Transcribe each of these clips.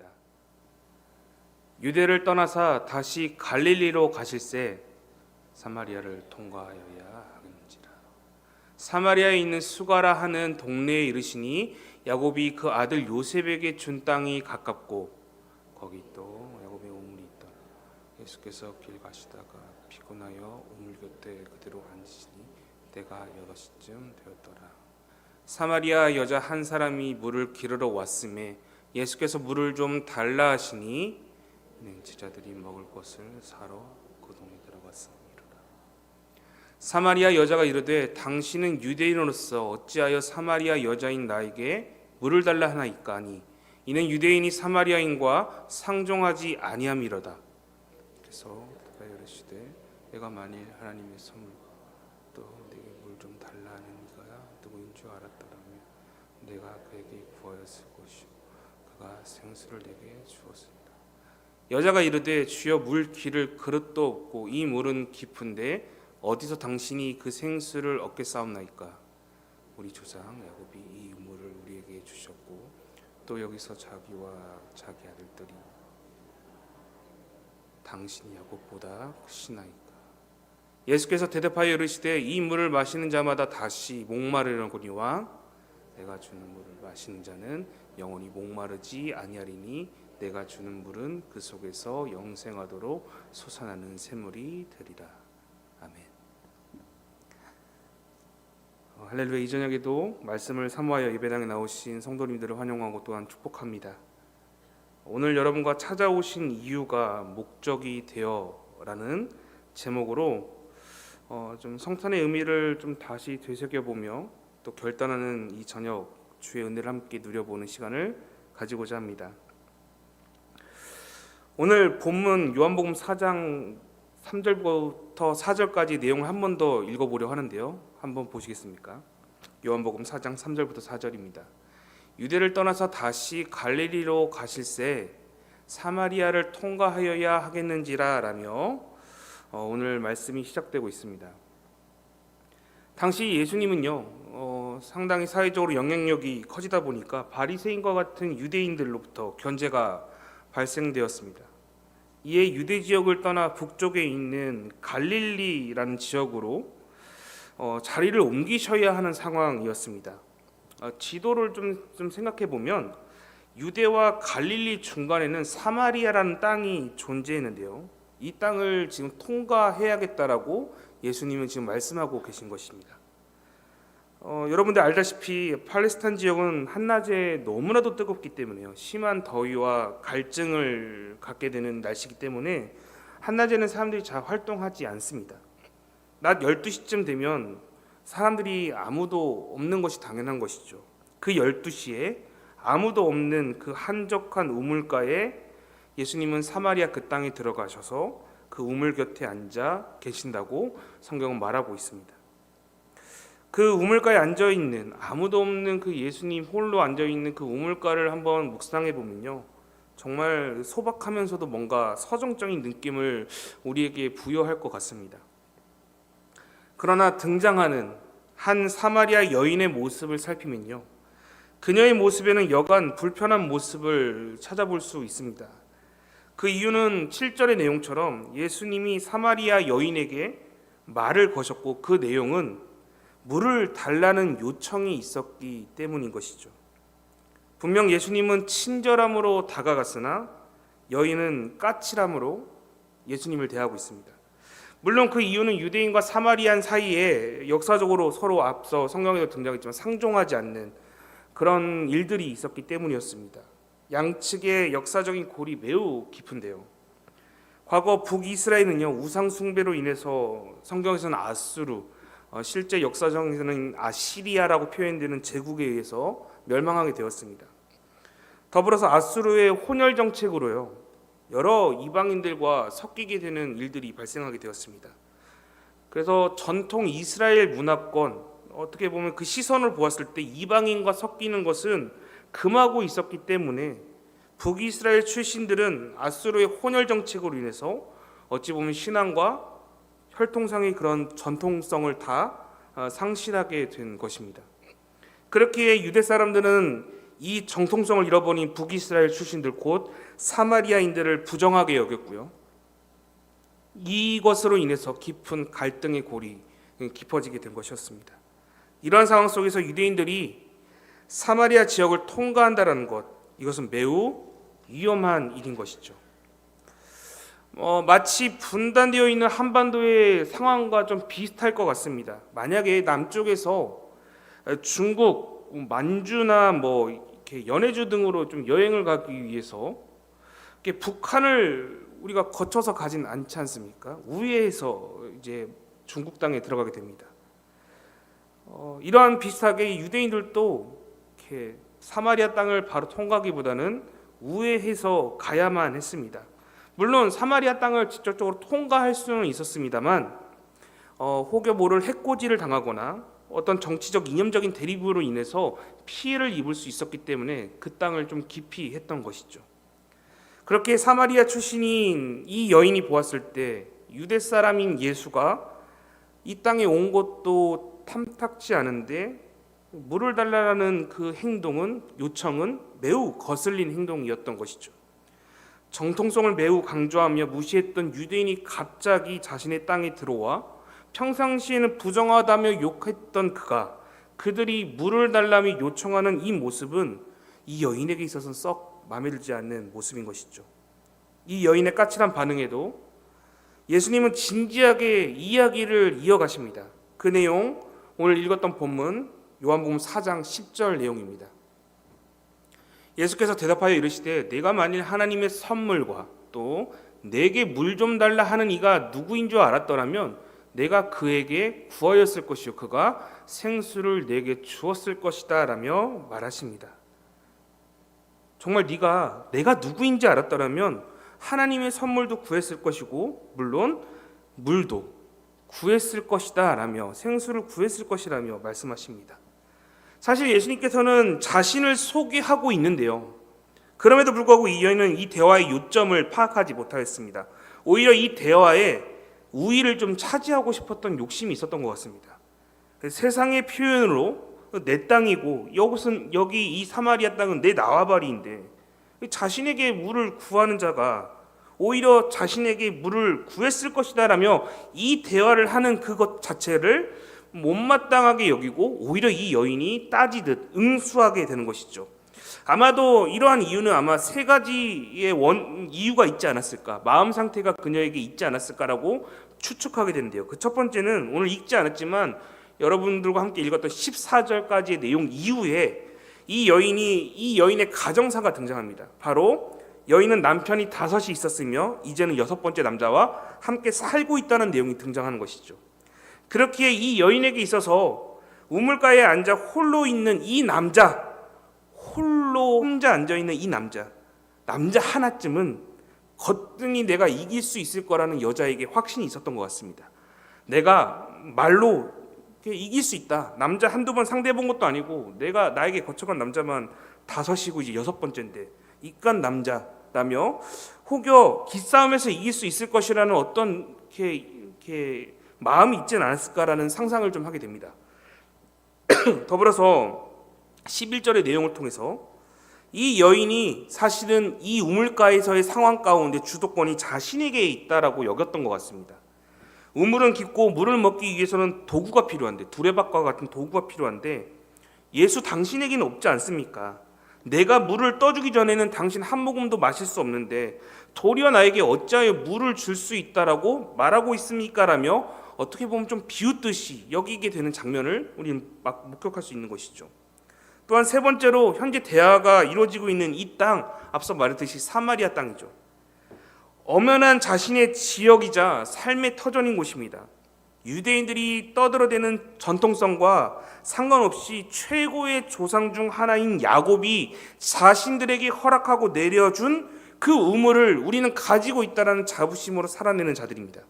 있습니다. 유대를 떠나사 다시 갈릴리로 가실새 사마리아를 통과하여야 하겠는지라. 사마리아에 있는 수가라 하는 동네에 이르시니 야곱이 그 아들 요셉에게 준 땅이 가깝고 거기 또 야곱의 우물이 있더라. 예수께서 길 가시다가 피곤하여 우물 곁에 그대로 앉으시니 때가 8시쯤 되었더라. 사마리아 여자 한 사람이 물을 기르러 왔음에 예수께서 물을 좀 달라 하시니 이는 제자들이 먹을 것을 사러 그 동에 들어갔음이로라. 사마리아 여자가 이르되 당신은 유대인으로서 어찌하여 사마리아 여자인 나에게 물을 달라 하나이까 하니 이는 유대인이 사마리아인과 상종하지 아니함이로다. 그래서 그가 이르시되 내가 만일 하나님의 선물과 또 내게 물 좀 달라 하는 이가 누구인 줄 알았더라면 내가 그에게 구하였을 것이요 그가 생수를 내게 주었습니다. 여자가 이르되 주여 물 기를 그릇도 없고 이 물은 깊은데 어디서 당신이 그 생수를 얻겠사옵나이까. 우리 조상 야곱이 이 물을 우리에게 주셨고 또 여기서 자기와 자기 아들들이 당신이 야곱보다 크시나이까. 예수께서 대답하여 이르시되 이 물을 마시는 자마다 다시 목마르려거니와 내가 주는 물을 마시는 자는 영원히 목마르지 아니하리니 내가 주는 물은 그 속에서 영생하도록 솟아나는 샘물이 되리라. 아멘. 할렐루야. 이 저녁에도 말씀을 사모하여 예배당에 나오신 성도님들을 환영하고 또한 축복합니다. 오늘 여러분과 찾아오신 이유가 목적이 되어라는 제목으로 좀 성탄의 의미를 좀 다시 되새겨보며 또 결단하는 이 저녁 주의 은혜를 함께 누려보는 시간을 가지고자 합니다. 오늘 본문 요한복음 4장 3절부터 4절까지 내용을 한 번 더 읽어보려 하는데요. 한번 보시겠습니까? 요한복음 4장 3절부터 4절입니다. 유대를 떠나서 다시 갈릴리로 가실새 사마리아를 통과하여야 하겠는지라 라며 오늘 말씀이 시작되고 있습니다. 당시 예수님은요 상당히 사회적으로 영향력이 커지다 보니까 바리새인과 같은 유대인들로부터 견제가 발생되었습니다. 이에 유대 지역을 떠나 북쪽에 있는 갈릴리라는 지역으로 자리를 옮기셔야 하는 상황이었습니다. 지도를 좀 생각해 보면 유대와 갈릴리 중간에는 사마리아라는 땅이 존재했는데요. 이 땅을 지금 통과해야겠다라고 예수님은 지금 말씀하고 계신 것입니다. 여러분들 알다시피 팔레스타인 지역은 한낮에 너무나도 뜨겁기 때문에요. 심한 더위와 갈증을 갖게 되는 날씨이기 때문에 한낮에는 사람들이 잘 활동하지 않습니다. 낮 12시쯤 되면 사람들이 아무도 없는 것이 당연한 것이죠. 그 12시에 아무도 없는 그 한적한 우물가에 예수님은 사마리아 그 땅에 들어가셔서 그 우물 곁에 앉아 계신다고 성경은 말하고 있습니다. 그 우물가에 앉아있는 아무도 없는 그 예수님 홀로 앉아있는 그 우물가를 한번 묵상해 보면요, 정말 소박하면서도 뭔가 서정적인 느낌을 우리에게 부여할 것 같습니다. 그러나 등장하는 한 사마리아 여인의 모습을 살피면요, 그녀의 모습에는 여간 불편한 모습을 찾아볼 수 있습니다. 그 이유는 7절의 내용처럼 예수님이 사마리아 여인에게 말을 거셨고 그 내용은 물을 달라는 요청이 있었기 때문인 것이죠. 분명 예수님은 친절함으로 다가갔으나 여인은 까칠함으로 예수님을 대하고 있습니다. 물론 그 이유는 유대인과 사마리안 사이에 역사적으로 서로 앞서 성경에도 등장했지만 상종하지 않는 그런 일들이 있었기 때문이었습니다. 양측의 역사적인 골이 매우 깊은데요. 과거 북이스라엘은요 우상 숭배로 인해서 성경에서는 아수르, 실제 역사적에서는 아시리아라고 표현되는 제국에 의해서 멸망하게 되었습니다. 더불어서 아수르의 혼혈 정책으로요 여러 이방인들과 섞이게 되는 일들이 발생하게 되었습니다. 그래서 전통 이스라엘 문화권, 어떻게 보면 그 시선을 보았을 때 이방인과 섞이는 것은 금하고 있었기 때문에 북이스라엘 출신들은 아수르의 혼혈 정책으로 인해서 어찌 보면 신앙과 혈통상의 그런 전통성을 다 상실하게 된 것입니다. 그렇기에 유대 사람들은 이 정통성을 잃어버린 북이스라엘 출신들 곧 사마리아인들을 부정하게 여겼고요. 이것으로 인해서 깊은 갈등의 골이 깊어지게 된 것이었습니다. 이러한 상황 속에서 유대인들이 사마리아 지역을 통과한다는 것, 이것은 매우 위험한 일인 것이죠. 마치 분단되어 있는 한반도의 상황과 좀 비슷할 것 같습니다. 만약에 남쪽에서 중국, 만주나 이렇게 연해주 등으로 좀 여행을 가기 위해서 이렇게 북한을 우리가 거쳐서 가진 않지 않습니까? 우회해서 이제 중국 땅에 들어가게 됩니다. 이러한 비슷하게 유대인들도 이렇게 사마리아 땅을 바로 통과하기보다는 우회해서 가야만 했습니다. 물론 사마리아 땅을 직접적으로 통과할 수는 있었습니다만 혹여 모를 해코지를 당하거나 어떤 정치적 이념적인 대립으로 인해서 피해를 입을 수 있었기 때문에 그 땅을 좀 깊이 했던 것이죠. 그렇게 사마리아 출신인 이 여인이 보았을 때 유대 사람인 예수가 이 땅에 온 것도 탐탁지 않은데 물을 달라는 그 요청은 매우 거슬린 행동이었던 것이죠. 정통성을 매우 강조하며 무시했던 유대인이 갑자기 자신의 땅에 들어와 평상시에는 부정하다며 욕했던 그들이 물을 달라며 요청하는 이 모습은 이 여인에게 있어서는 썩 마음에 들지 않는 모습인 것이죠. 이 여인의 까칠한 반응에도 예수님은 진지하게 이야기를 이어가십니다. 그 내용 오늘 읽었던 본문 요한복음 4장 10절 내용입니다. 예수께서 대답하여 이르시되 내가 만일 하나님의 선물과 또 내게 물 좀 달라 하는 이가 누구인 줄 알았더라면 내가 그에게 구하였을 것이요 그가 생수를 내게 주었을 것이다 라며 말하십니다. 정말 내가 누구인지 알았더라면 하나님의 선물도 구했을 것이고 물론 물도 구했을 것이다 라며 생수를 구했을 것이라며 말씀하십니다. 사실 예수님께서는 자신을 소개하고 있는데요. 그럼에도 불구하고 이 여인은 이 대화의 요점을 파악하지 못하였습니다. 오히려 이 대화에 우위를 좀 차지하고 싶었던 욕심이 있었던 것 같습니다. 세상의 표현으로 내 땅이고 여기 이 사마리아 땅은 내 나와바리인데 자신에게 물을 구하는 자가 오히려 자신에게 물을 구했을 것이다 라며 이 대화를 하는 그것 자체를 못마땅하게 여기고 오히려 이 여인이 따지듯 응수하게 되는 것이죠. 아마도 이러한 이유는 아마 세 가지의 이유가 있지 않았을까, 마음 상태가 그녀에게 있지 않았을까라고 추측하게 되는데요. 그 첫 번째는 오늘 읽지 않았지만 여러분들과 함께 읽었던 14절까지의 내용 이후에 이 여인의 가정사가 등장합니다. 바로 여인은 남편이 5이 있었으며 이제는 6번째 남자와 함께 살고 있다는 내용이 등장하는 것이죠. 그렇기에 이 여인에게 있어서 우물가에 앉아 홀로 있는 이 남자, 혼자 앉아있는 이 남자 하나쯤은 거뜬히 내가 이길 수 있을 거라는 여자에게 확신이 있었던 것 같습니다. 내가 말로 이길 수 있다. 남자 한두 번 상대해 본 것도 아니고 나에게 거쳐간 남자만 5이고 이제 6번째인데 이깟 남자라며 혹여 기싸움에서 이길 수 있을 것이라는 어떤 이렇게 마음이 있지는 않았을까라는 상상을 좀 하게 됩니다. 더불어서 11절의 내용을 통해서 이 여인이 사실은 이 우물가에서의 상황 가운데 주도권이 자신에게 있다라고 여겼던 것 같습니다. 우물은 깊고 물을 먹기 위해서는 도구가 필요한데 두레박과 같은 도구가 필요한데 예수 당신에게는 없지 않습니까? 내가 물을 떠주기 전에는 당신 한 모금도 마실 수 없는데 도리어 나에게 어찌하여 물을 줄 수 있다라고 말하고 있습니까? 라며 어떻게 보면 좀 비웃듯이 여기게 되는 장면을 우리는 막 목격할 수 있는 것이죠. 또한 세 번째로 현재 대화가 이루어지고 있는 이 땅, 앞서 말했듯이 사마리아 땅이죠. 엄연한 자신의 지역이자 삶의 터전인 곳입니다. 유대인들이 떠들어대는 전통성과 상관없이 최고의 조상 중 하나인 야곱이 자신들에게 허락하고 내려준 그 우물을 우리는 가지고 있다는 자부심으로 살아내는 자들입니다.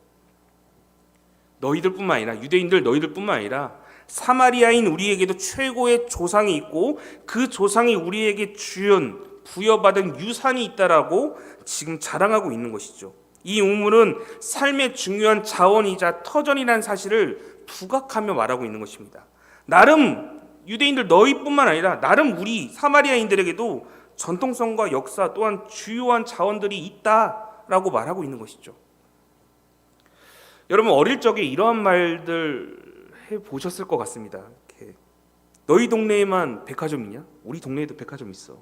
너희들뿐만 아니라 유대인들 너희들뿐만 아니라 사마리아인 우리에게도 최고의 조상이 있고 그 조상이 우리에게 부여받은 유산이 있다라고 지금 자랑하고 있는 것이죠. 이 우물은 삶의 중요한 자원이자 터전이라는 사실을 부각하며 말하고 있는 것입니다. 나름 유대인들 너희뿐만 아니라 나름 우리 사마리아인들에게도 전통성과 역사 또한 주요한 자원들이 있다라고 말하고 있는 것이죠. 여러분 어릴 적에 이러한 말들 해보셨을 것 같습니다. 이렇게, 너희 동네에만 백화점 있냐? 우리 동네에도 백화점 있어.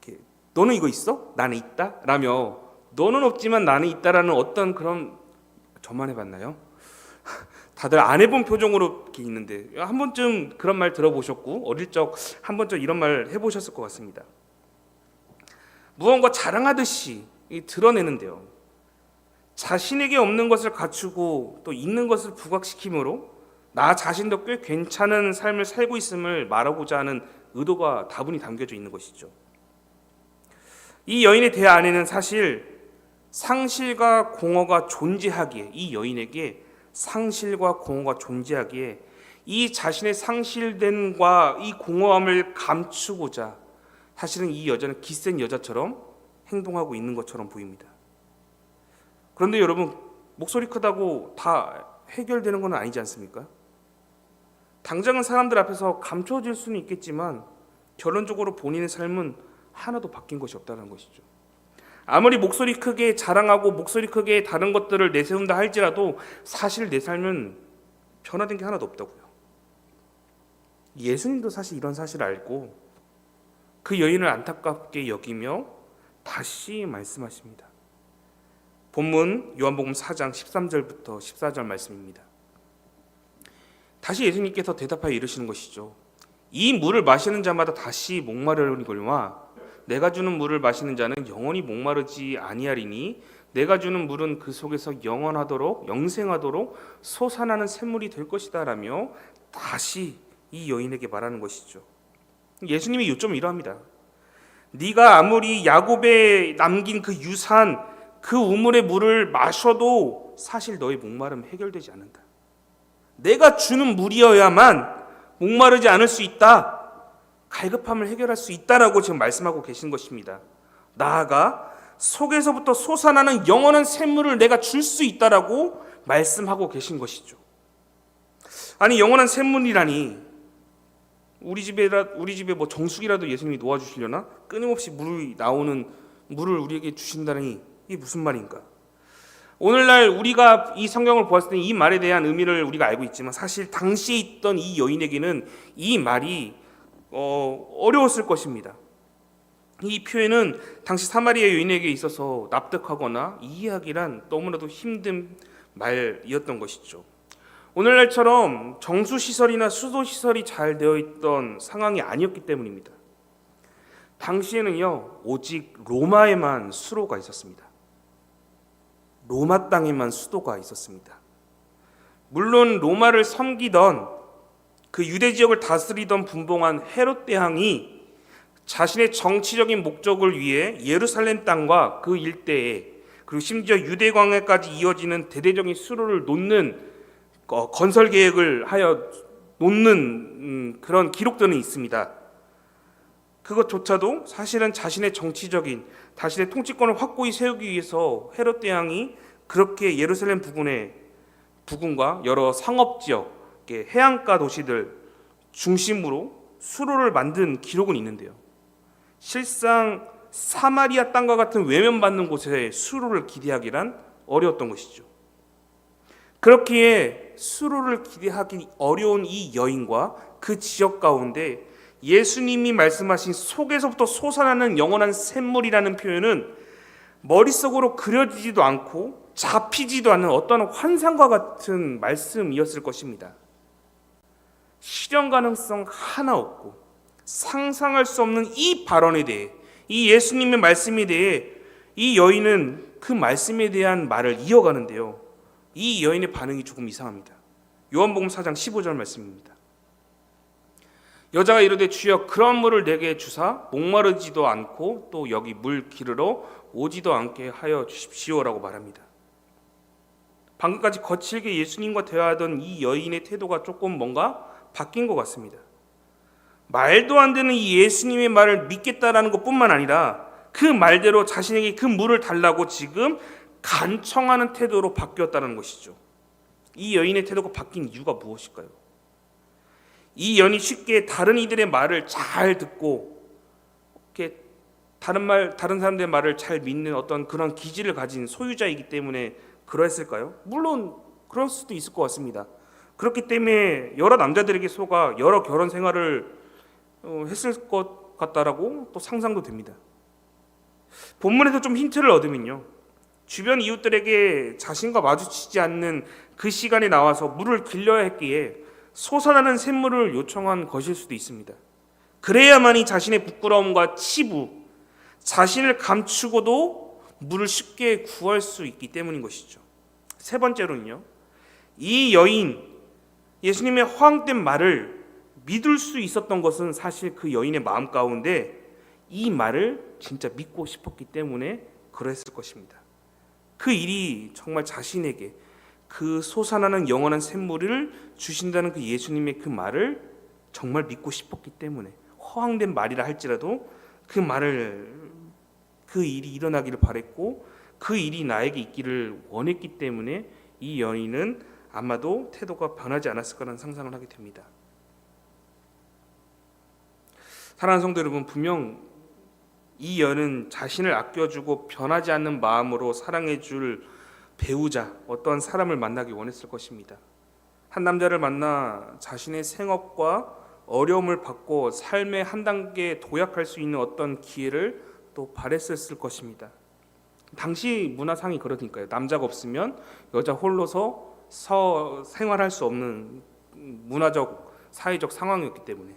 이렇게, 너는 이거 있어? 나는 있다? 라며 너는 없지만 나는 있다라는 어떤 그런, 저만 해봤나요? 다들 안 해본 표정으로 이렇게 있는데 한 번쯤 그런 말 들어보셨고 어릴 적 한 번쯤 이런 말 해보셨을 것 같습니다. 무언가 자랑하듯이 드러내는데요. 자신에게 없는 것을 갖추고 또 있는 것을 부각시키므로 나 자신도 꽤 괜찮은 삶을 살고 있음을 말하고자 하는 의도가 다분히 담겨져 있는 것이죠. 이 여인의 대화 안에는 사실 상실과 공허가 존재하기에, 이 여인에게 상실과 공허가 존재하기에 이 자신의 상실됨과 이 공허함을 감추고자 사실은 이 여자는 기센 여자처럼 행동하고 있는 것처럼 보입니다. 그런데 여러분, 목소리 크다고 다 해결되는 건 아니지 않습니까? 당장은 사람들 앞에서 감춰질 수는 있겠지만 결론적으로 본인의 삶은 하나도 바뀐 것이 없다는 것이죠. 아무리 목소리 크게 자랑하고 목소리 크게 다른 것들을 내세운다 할지라도 사실 내 삶은 변화된 게 하나도 없다고요. 예수님도 사실 이런 사실을 알고 그 여인을 안타깝게 여기며 다시 말씀하십니다. 본문 요한복음 4장 13절부터 14절 말씀입니다. 다시 예수님께서 대답하여 이르시는 것이죠. 이 물을 마시는 자마다 다시 목마르거니와 내가 주는 물을 마시는 자는 영원히 목마르지 아니하리니 내가 주는 물은 그 속에서 영원하도록 영생하도록 솟아나는 샘물이 될 것이다 라며 다시 이 여인에게 말하는 것이죠. 예수님의 요점은 이러합니다. 네가 아무리 야곱에 남긴 그 유산 그 우물의 물을 마셔도 사실 너의 목마름은 해결되지 않는다. 내가 주는 물이어야만 목마르지 않을 수 있다. 갈급함을 해결할 수 있다라고 지금 말씀하고 계신 것입니다. 나아가 속에서부터 솟아나는 영원한 샘물을 내가 줄 수 있다라고 말씀하고 계신 것이죠. 아니 영원한 샘물이라니 우리 집에 뭐 정수기라도 예수님이 놓아주시려나? 끊임없이 물이 나오는 물을 우리에게 주신다니 이게 무슨 말인가? 오늘날 우리가 이 성경을 보았을 때 이 말에 대한 의미를 우리가 알고 있지만 사실 당시에 있던 이 여인에게는 이 말이 어려웠을 것입니다. 이 표현은 당시 사마리아 여인에게 있어서 납득하거나 이해하기란 너무나도 힘든 말이었던 것이죠. 오늘날처럼 정수시설이나 수도시설이 잘 되어 있던 상황이 아니었기 때문입니다. 당시에는요 오직 로마에만 수로가 있었습니다. 로마 땅에만 수도가 있었습니다. 물론 로마를 섬기던 그 유대 지역을 다스리던 분봉한 헤롯 대왕이 자신의 정치적인 목적을 위해 예루살렘 땅과 그 일대에 그리고 심지어 유대 광야까지 이어지는 대대적인 수로를 놓는 건설 계획을 하여 놓는 그런 기록들은 있습니다. 그것조차도 사실은 자신의 정치적인 자신의 통치권을 확고히 세우기 위해서 헤롯 대왕이 그렇게 예루살렘 부근과 여러 상업지역 해안가 도시들 중심으로 수로를 만든 기록은 있는데요. 실상 사마리아 땅과 같은 외면받는 곳에 수로를 기대하기란 어려웠던 것이죠. 그렇기에 수로를 기대하기 어려운 이 여인과 그 지역 가운데 예수님이 말씀하신 속에서부터 솟아나는 영원한 샘물이라는 표현은 머릿속으로 그려지지도 않고 잡히지도 않는 어떤 환상과 같은 말씀이었을 것입니다. 실현 가능성 하나 없고 상상할 수 없는 이 발언에 대해 이 예수님의 말씀에 대해 이 여인은 그 말씀에 대한 말을 이어가는데요. 이 여인의 반응이 조금 이상합니다. 요한복음 4장 15절 말씀입니다. 여자가 이르되 주여 그런 물을 내게 주사 목마르지도 않고 또 여기 물 기르러 오지도 않게 하여 주십시오라고 말합니다. 방금까지 거칠게 예수님과 대화하던 이 여인의 태도가 조금 뭔가 바뀐 것 같습니다. 말도 안 되는 이 예수님의 말을 믿겠다라는 것뿐만 아니라 그 말대로 자신에게 그 물을 달라고 지금 간청하는 태도로 바뀌었다는 것이죠. 이 여인의 태도가 바뀐 이유가 무엇일까요? 이 여인이 쉽게 다른 이들의 말을 잘 듣고 이렇게 다른 사람들의 말을 잘 믿는 어떤 그런 기질을 가진 소유자이기 때문에 그러했을까요? 물론 그럴 수도 있을 것 같습니다. 그렇기 때문에 여러 남자들에게 속아 여러 결혼 생활을 했을 것 같다라고 또 상상도 됩니다. 본문에서 좀 힌트를 얻으면요, 주변 이웃들에게 자신과 마주치지 않는 그 시간에 나와서 물을 길러야 했기에 솟아나는 샘물을 요청한 것일 수도 있습니다. 그래야만이 자신의 부끄러움과 치부, 자신을 감추고도 물을 쉽게 구할 수 있기 때문인 것이죠. 세 번째로는요, 이 여인, 예수님의 허황된 말을 믿을 수 있었던 것은 사실 그 여인의 마음 가운데 이 말을 진짜 믿고 싶었기 때문에 그랬을 것입니다. 그 일이 정말 자신에게 그 솟아나는 영원한 샘물을 주신다는 그 예수님의 그 말을 정말 믿고 싶었기 때문에, 허황된 말이라 할지라도 그 일이 일어나기를 바랬고 그 일이 나에게 있기를 원했기 때문에 이 여인은 아마도 태도가 변하지 않았을 거라는 상상을 하게 됩니다. 사랑하는 성도 여러분, 분명 이 여인은 자신을 아껴주고 변하지 않는 마음으로 사랑해줄 배우자, 어떤 사람을 만나기 원했을 것입니다. 한 남자를 만나 자신의 생업과 어려움을 받고 삶의 한 단계 도약할 수 있는 어떤 기회를 또 바랬을 것입니다. 당시 문화상이 그러니까요. 남자가 없으면 여자 홀로서 생활할 수 없는 문화적, 사회적 상황이었기 때문에.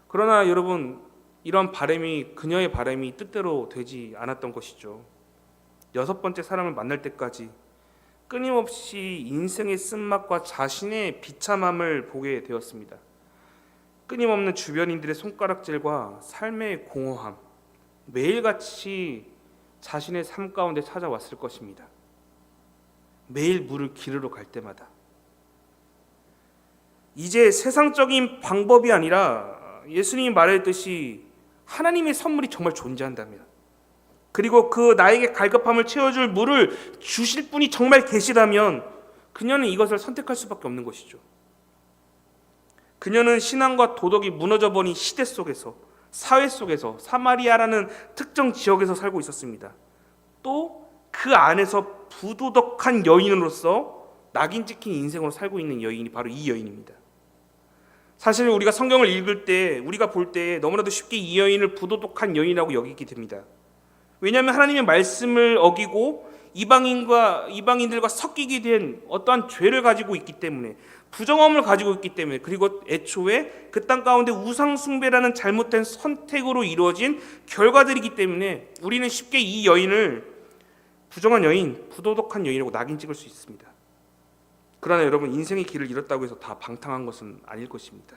그러나 여러분, 이런 그녀의 바람이 뜻대로 되지 않았던 것이죠. 6번째 사람을 만날 때까지 끊임없이 인생의 쓴맛과 자신의 비참함을 보게 되었습니다. 끊임없는 주변인들의 손가락질과 삶의 공허함, 매일같이 자신의 삶 가운데 찾아왔을 것입니다. 매일 물을 기르러 갈 때마다. 이제 세상적인 방법이 아니라 예수님이 말했듯이 하나님의 선물이 정말 존재한다면, 그리고 그 나에게 갈급함을 채워줄 물을 주실 분이 정말 계시다면 그녀는 이것을 선택할 수밖에 없는 것이죠. 그녀는 신앙과 도덕이 무너져 버린 시대 속에서, 사회 속에서, 사마리아라는 특정 지역에서 살고 있었습니다. 또 그 안에서 부도덕한 여인으로서 낙인 찍힌 인생으로 살고 있는 여인이 바로 이 여인입니다. 사실 우리가 성경을 읽을 때, 우리가 볼 때 너무나도 쉽게 이 여인을 부도덕한 여인이라고 여기게 됩니다. 왜냐하면 하나님의 말씀을 어기고 이방인들과 섞이게 된 어떠한 죄를 가지고 있기 때문에, 부정함을 가지고 있기 때문에, 그리고 애초에 그 땅 가운데 우상 숭배라는 잘못된 선택으로 이루어진 결과들이기 때문에 우리는 쉽게 이 여인을 부정한 여인, 부도덕한 여인이라고 낙인 찍을 수 있습니다. 그러나 여러분, 인생의 길을 잃었다고 해서 다 방탕한 것은 아닐 것입니다.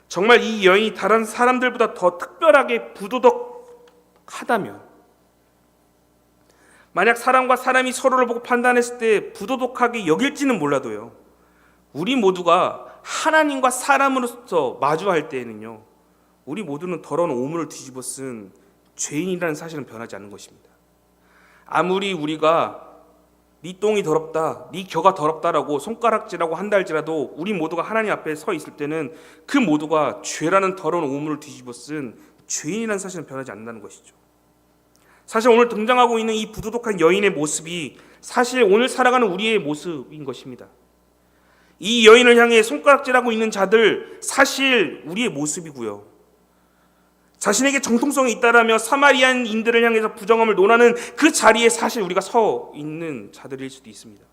정말 이 여인이 다른 사람들보다 더 특별하게 부도덕하다면, 만약 사람과 사람이 서로를 보고 판단했을 때 부도덕하게 여길지는 몰라도요, 우리 모두가 하나님과 사람으로서 마주할 때에는요, 우리 모두는 더러운 오물을 뒤집어 쓴 죄인이라는 사실은 변하지 않는 것입니다. 아무리 우리가 네 똥이 더럽다, 네 겨가 더럽다라고 손가락질하고 한다 할지라도 우리 모두가 하나님 앞에 서 있을 때는 그 모두가 죄라는 더러운 오물을 뒤집어 쓴 죄인이라는 사실은 변하지 않는다는 것이죠. 사실 오늘 등장하고 있는 이 부도덕한 여인의 모습이 사실 오늘 살아가는 우리의 모습인 것입니다. 이 여인을 향해 손가락질하고 있는 자들, 사실 우리의 모습이고요. 자신에게 정통성이 있다라며 사마리아인들을 향해서 부정함을 논하는 그 자리에 사실 우리가 서 있는 자들일 수도 있습니다.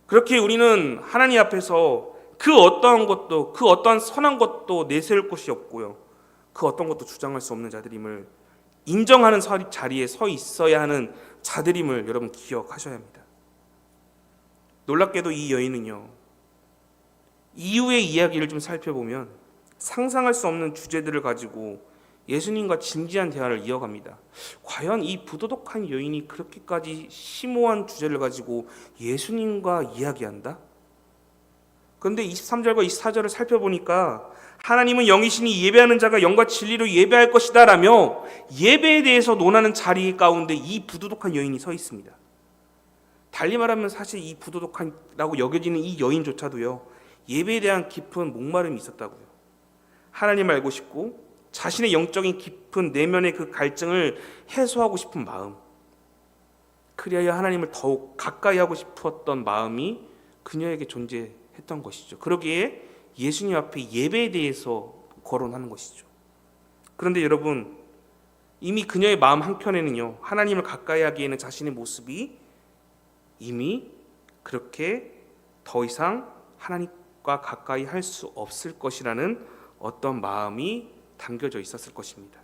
그렇게 우리는 하나님 앞에서 그 어떠한 것도, 그 어떠한 선한 것도 내세울 것이 없고요, 그 어떤 것도 주장할 수 없는 자들임을 인정하는 자리에 서 있어야 하는 자들임을 여러분 기억하셔야 합니다. 놀랍게도 이 여인은요, 이후의 이야기를 좀 살펴보면 상상할 수 없는 주제들을 가지고 예수님과 진지한 대화를 이어갑니다. 과연 이 부도덕한 여인이 그렇게까지 심오한 주제를 가지고 예수님과 이야기한다? 그런데 23절과 24절을 살펴보니까 하나님은 영이시니 예배하는 자가 영과 진리로 예배할 것이다 라며 예배에 대해서 논하는 자리 가운데 이 부도덕한 여인이 서 있습니다. 달리 말하면 사실 이 부도덕한라고 여겨지는 이 여인조차도요, 예배에 대한 깊은 목마름이 있었다고요. 하나님을 알고 싶고 자신의 영적인 깊은 내면의 그 갈증을 해소하고 싶은 마음, 그리하여 하나님을 더욱 가까이 하고 싶었던 마음이 그녀에게 존재했던 것이죠. 그러기에 예수님 앞에 예배에 대해서 거론하는 것이죠. 그런데 여러분, 이미 그녀의 마음 한켠에는요, 하나님을 가까이 하기에는 자신의 모습이 이미 그렇게 더 이상 하나님과 가까이 할 수 없을 것이라는 어떤 마음이 담겨져 있었을 것입니다.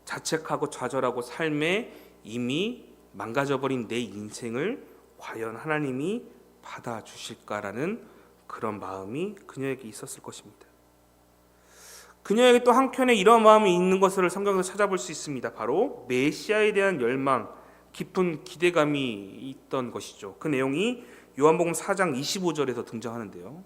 자책하고 좌절하고 삶에 이미 망가져버린 내 인생을 과연 하나님이 받아주실까라는 그런 마음이 그녀에게 있었을 것입니다. 그녀에게 또 한켠에 이런 마음이 있는 것을 성경에서 찾아볼 수 있습니다. 바로 메시아에 대한 열망, 깊은 기대감이 있던 것이죠. 그 내용이 요한복음 4장 25절에서 등장하는데요.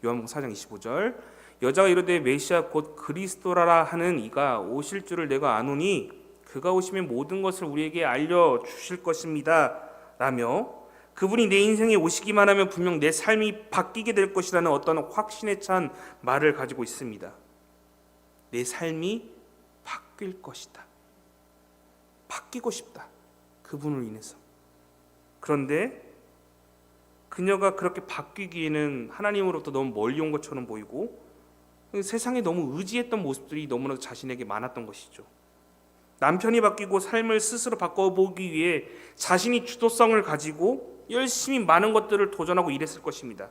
요한복음 4장 25절, 여자가 이르되 메시아 곧 그리스도라 하는 이가 오실 줄을 내가 아노니 그가 오시면 모든 것을 우리에게 알려주실 것입니다 라며, 그분이 내 인생에 오시기만 하면 분명 내 삶이 바뀌게 될 것이라는 어떤 확신에 찬 말을 가지고 있습니다. 내 삶이 바뀔 것이다. 바뀌고 싶다. 그분을 인해서. 그런데 그녀가 그렇게 바뀌기에는 하나님으로부터 너무 멀리 온 것처럼 보이고 세상에 너무 의지했던 모습들이 너무나도 자신에게 많았던 것이죠. 남편이 바뀌고 삶을 스스로 바꿔보기 위해 자신이 주도성을 가지고 열심히 많은 것들을 도전하고 일했을 것입니다.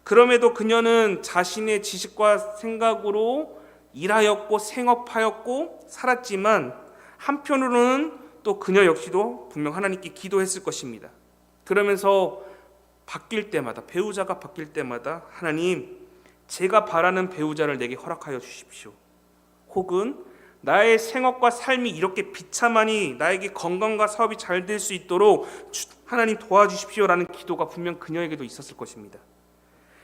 그럼에도 그녀는 자신의 지식과 생각으로 일하였고 생업하였고 살았지만 한편으로는 또 그녀 역시도 분명 하나님께 기도했을 것입니다. 그러면서 바뀔 때마다, 배우자가 바뀔 때마다 하나님, 제가 바라는 배우자를 내게 허락하여 주십시오. 혹은 나의 생업과 삶이 이렇게 비참하니 나에게 건강과 사업이 잘 될 수 있도록 하나님 도와주십시오라는 기도가 분명 그녀에게도 있었을 것입니다.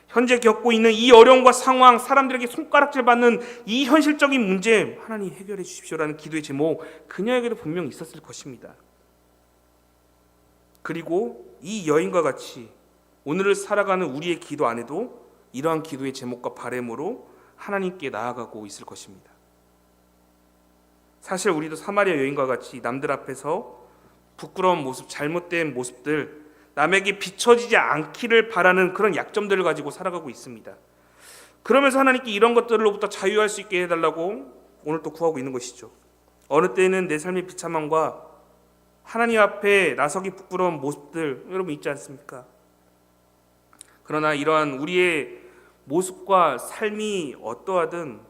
현재 겪고 있는 이 어려움과 상황, 사람들에게 손가락질 받는 이 현실적인 문제 하나님 해결해 주십시오라는 기도의 제목, 그녀에게도 분명 있었을 것입니다. 그리고 이 여인과 같이 오늘을 살아가는 우리의 기도 안에도 이러한 기도의 제목과 바람으로 하나님께 나아가고 있을 것입니다. 사실 우리도 사마리아 여인과 같이 남들 앞에서 부끄러운 모습, 잘못된 모습들, 남에게 비춰지지 않기를 바라는 그런 약점들을 가지고 살아가고 있습니다. 그러면서 하나님께 이런 것들로부터 자유할 수 있게 해달라고 오늘 또 구하고 있는 것이죠. 어느 때는 내 삶의 비참함과 하나님 앞에 나서기 부끄러운 모습들 여러분 있지 않습니까? 그러나 이러한 우리의 모습과 삶이 어떠하든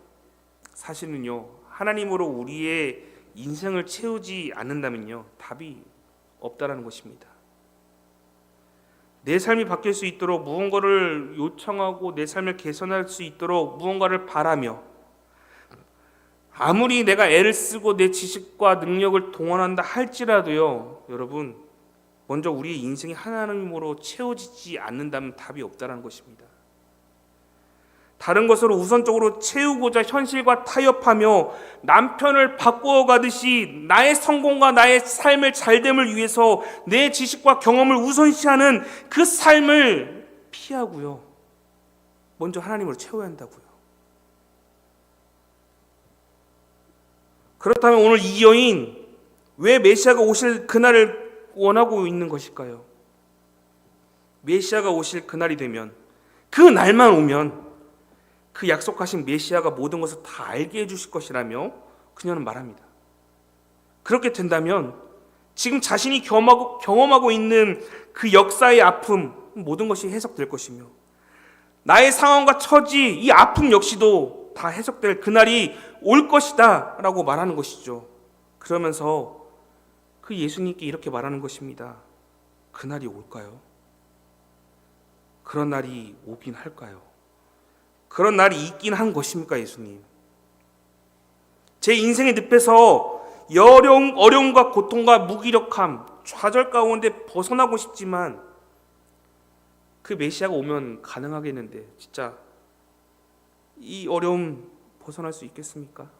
사실은요, 하나님으로 우리의 인생을 채우지 않는다면요, 답이 없다라는 것입니다. 내 삶이 바뀔 수 있도록 무언가를 요청하고 내 삶을 개선할 수 있도록 무언가를 바라며, 아무리 내가 애를 쓰고 내 지식과 능력을 동원한다 할지라도요, 여러분, 먼저 우리의 인생이 하나님으로 채워지지 않는다면 답이 없다는 것입니다. 다른 것으로 우선적으로 채우고자 현실과 타협하며 남편을 바꾸어가듯이 나의 성공과 나의 삶의 잘됨을 위해서 내 지식과 경험을 우선시하는 그 삶을 피하고요, 먼저 하나님으로 채워야 한다고요. 그렇다면 오늘 이 여인, 왜 메시아가 오실 그날을 원하고 있는 것일까요? 메시아가 오실 그날이 되면, 그 날만 오면 그 약속하신 메시아가 모든 것을 다 알게 해주실 것이라며 그녀는 말합니다. 그렇게 된다면 지금 자신이 경험하고 있는 그 역사의 아픔, 모든 것이 해석될 것이며, 나의 상황과 처지, 이 아픔 역시도 다 해석될 그날이 올 것이다 라고 말하는 것이죠. 그러면서 그 예수님께 이렇게 말하는 것입니다. 그날이 올까요? 그런 날이 오긴 할까요? 그런 날이 있긴 한 것입니까, 예수님? 제 인생의 늪에서 어려움과 고통과 무기력함, 좌절 가운데 벗어나고 싶지만 그 메시아가 오면 가능하겠는데 진짜 이 어려움 벗어날 수 있겠습니까?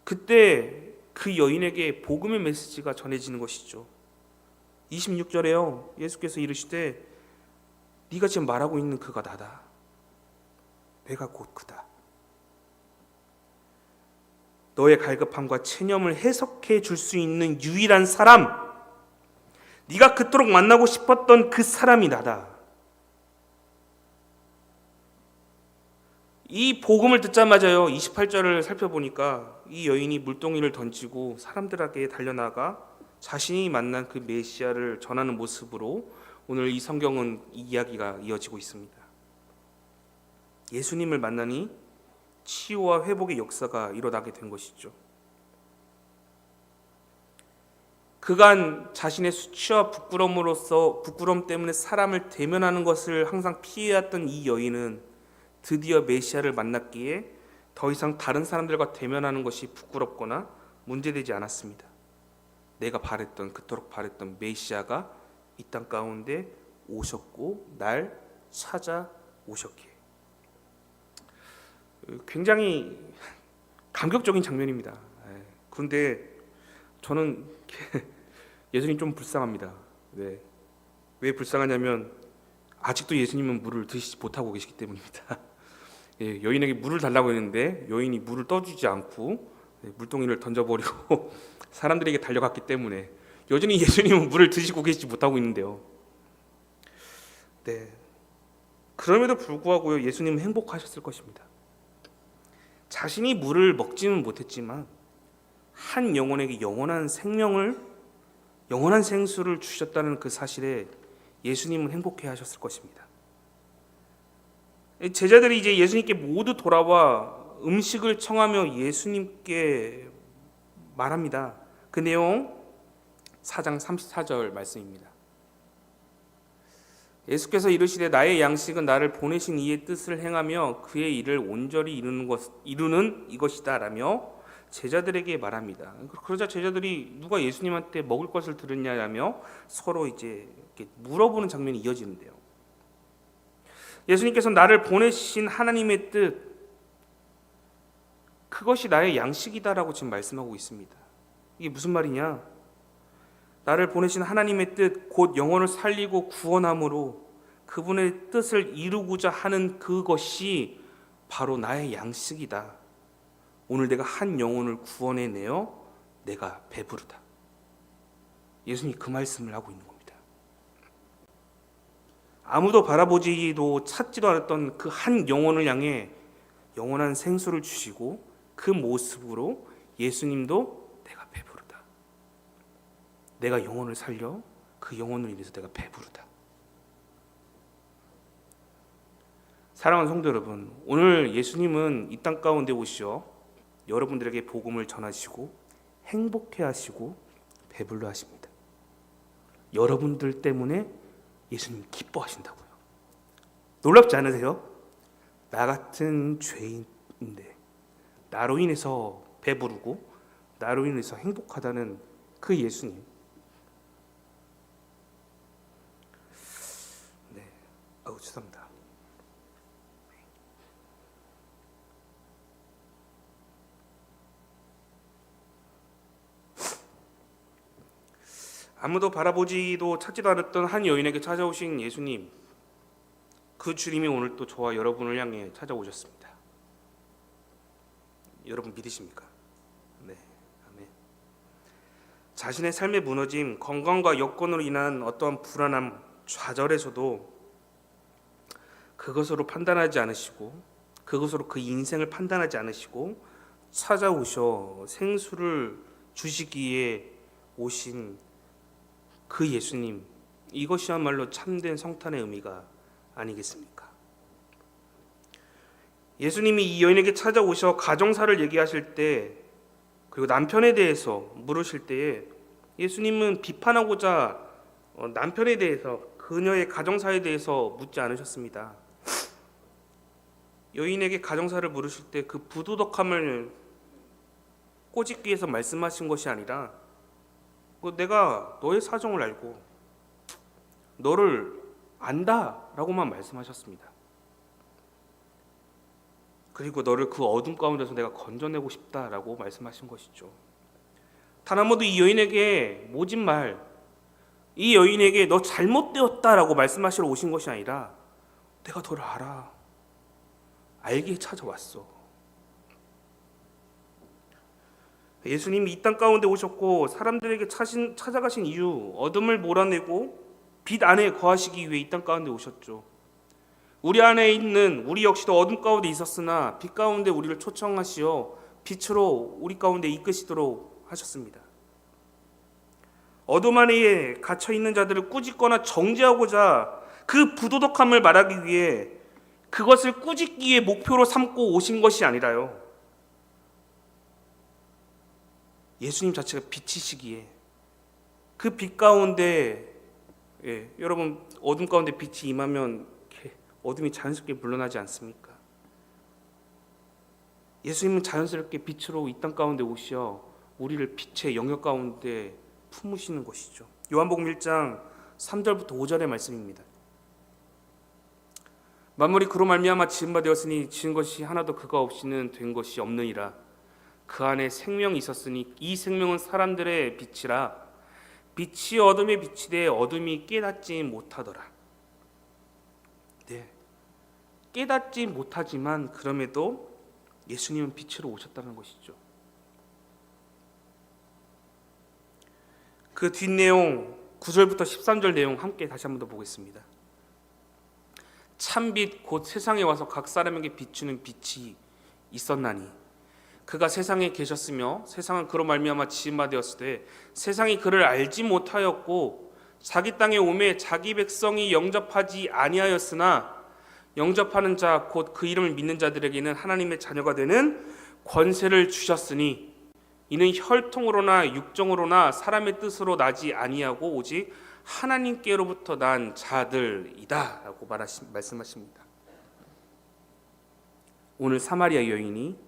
그때 그 여인에게 복음의 메시지가 전해지는 것이죠. 26절에요. 예수께서 이르시되 네가 지금 말하고 있는 그가 나다. 내가 곧 그다. 너의 갈급함과 체념을 해석해 줄 수 있는 유일한 사람, 네가 그토록 만나고 싶었던 그 사람이 나다. 이 복음을 듣자마자요, 28절을 살펴보니까 이 여인이 물동이를 던지고 사람들에게 달려나가 자신이 만난 그 메시아를 전하는 모습으로 오늘 이 성경은 이 이야기가 이어지고 있습니다. 예수님을 만나니 치유와 회복의 역사가 일어나게 된 것이죠. 그간 자신의 수치와 부끄럼 때문에 사람을 대면하는 것을 항상 피해왔던 이 여인은 드디어 메시아를 만났기에 더 이상 다른 사람들과 대면하는 것이 부끄럽거나 문제되지 않았습니다. 내가 그토록 바랬던 메시아가 이 땅 가운데 오셨고 날 찾아오셨기에. 굉장히 감격적인 장면입니다. 그런데 저는 예수님 좀 불쌍합니다. 왜 불쌍하냐면 아직도 예수님은 물을 드시지 못하고 계시기 때문입니다. 여인에게 물을 달라고 했는데 여인이 물을 떠주지 않고 물동이를 던져버리고 사람들에게 달려갔기 때문에 여전히 예수님은 물을 드시고 계시지 못하고 있는데요. 그럼에도 불구하고 예수님은 행복하셨을 것입니다. 자신이 물을 먹지는 못했지만 한 영혼에게 영원한 생수를 주셨다는 그 사실에 예수님은 행복해하셨을 것입니다. 제자들이 이제 예수님께 모두 돌아와 음식을 청하며 예수님께 말합니다. 그 내용 4장 34절 말씀입니다. 예수께서 이르시되 나의 양식은 나를 보내신 이의 뜻을 행하며 그의 일을 온전히 이루는 이것이다 라며 제자들에게 말합니다. 그러자 제자들이 누가 예수님한테 먹을 것을 들었냐라며 서로 이제 이렇게 물어보는 장면이 이어지는데요. 예수님께서 나를 보내신 하나님의 뜻, 그것이 나의 양식이다라고 지금 말씀하고 있습니다. 이게 무슨 말이냐? 나를 보내신 하나님의 뜻, 곧 영혼을 살리고 구원함으로 그분의 뜻을 이루고자 하는 그것이 바로 나의 양식이다. 오늘 내가 한 영혼을 구원해내어 내가 배부르다. 예수님이 그 말씀을 하고 있는 겁니다. 아무도 바라보지도 찾지도 않았던 그 한 영혼을 향해 영원한 생수를 주시고 그 모습으로 예수님도 내가 배부르다. 내가 영혼을 살려 그 영혼을 인해서 내가 배부르다. 사랑하는 성도 여러분, 오늘 예수님은 이 땅 가운데 오시어 여러분들에게 복음을 전하시고 행복해 하시고 배불러 하십니다. 여러분들 때문에 예수님 기뻐하신다고요. 놀랍지 않으세요? 나 같은 죄인인데 나로 인해서 배부르고 나로 인해서 행복하다는 그 예수님. 죄송합니다. 아무도 바라보지도 찾지도 않았던 한 여인에게 찾아오신 예수님, 그 주님이 오늘 또 저와 여러분을 향해 찾아오셨습니다. 여러분 믿으십니까? 네, 아멘. 자신의 삶의 무너짐, 건강과 여건으로 인한 어떠한 불안함, 좌절에서도 그것으로 판단하지 않으시고 그것으로 그 인생을 판단하지 않으시고 찾아오셔 생수를 주시기에 오신 그 예수님, 이것이야말로 참된 성탄의 의미가 아니겠습니까? 예수님이 이 여인에게 찾아오셔 가정사를 얘기하실 때, 그리고 남편에 대해서 물으실 때에 예수님은 비판하고자 남편에 대해서, 그녀의 가정사에 대해서 묻지 않으셨습니다. 여인에게 가정사를 물으실 때 그 부도덕함을 꼬집기 위해서 말씀하신 것이 아니라, 내가 너의 사정을 알고 너를 안다라고만 말씀하셨습니다. 그리고 너를 그 어둠 가운데서 내가 건져내고 싶다라고 말씀하신 것이죠. 단 한 번도 이 여인에게 모진 말, 이 여인에게 너 잘못되었다라고 말씀하시러 오신 것이 아니라 내가 너를 알아. 알게 찾아왔어. 예수님이 이 땅 가운데 오셨고 사람들에게 찾아가신 이유, 어둠을 몰아내고 빛 안에 거하시기 위해 이 땅 가운데 오셨죠. 우리 안에 있는 우리 역시도 어둠 가운데 있었으나 빛 가운데 우리를 초청하시어 빛으로 우리 가운데 이끄시도록 하셨습니다. 어둠 안에 갇혀 있는 자들을 꾸짖거나 정죄하고자 그 부도덕함을 말하기 위해 그것을 꾸짖기에 목표로 삼고 오신 것이 아니라요. 예수님 자체가 빛이시기에 그 빛 가운데 여러분 어둠 가운데 빛이 임하면 어둠이 자연스럽게 물러나지 않습니까? 예수님은 자연스럽게 빛으로 이 땅 가운데 오시어 우리를 빛의 영역 가운데 품으시는 것이죠. 요한복음 1장 3절부터 5절의 말씀입니다. 만물이 그로 말미암아 지은 바 되었으니 지은 것이 하나도 그가 없이는 된 것이 없느니라. 그 안에 생명이 있었으니 이 생명은 사람들의 빛이라. 빛이 어둠에 비치되 어둠이 깨닫지 못하더라. 깨닫지 못하지만 그럼에도 예수님은 빛으로 오셨다는 것이죠. 그 뒷내용 9절부터 13절 내용 함께 다시 한번 더 보겠습니다. 참빛 곧 세상에 와서 각 사람에게 비추는 빛이 있었나니 그가 세상에 계셨으며 세상은 그로 말미암아 지은 바 되었으되 세상이 그를 알지 못하였고 자기 땅에 오매 자기 백성이 영접하지 아니하였으나 영접하는 자 곧 그 이름을 믿는 자들에게는 하나님의 자녀가 되는 권세를 주셨으니 이는 혈통으로나 육정으로나 사람의 뜻으로 나지 아니하고 오직 하나님께로부터 난 자들이다 라고 말씀하십니다. 오늘 사마리아 여인이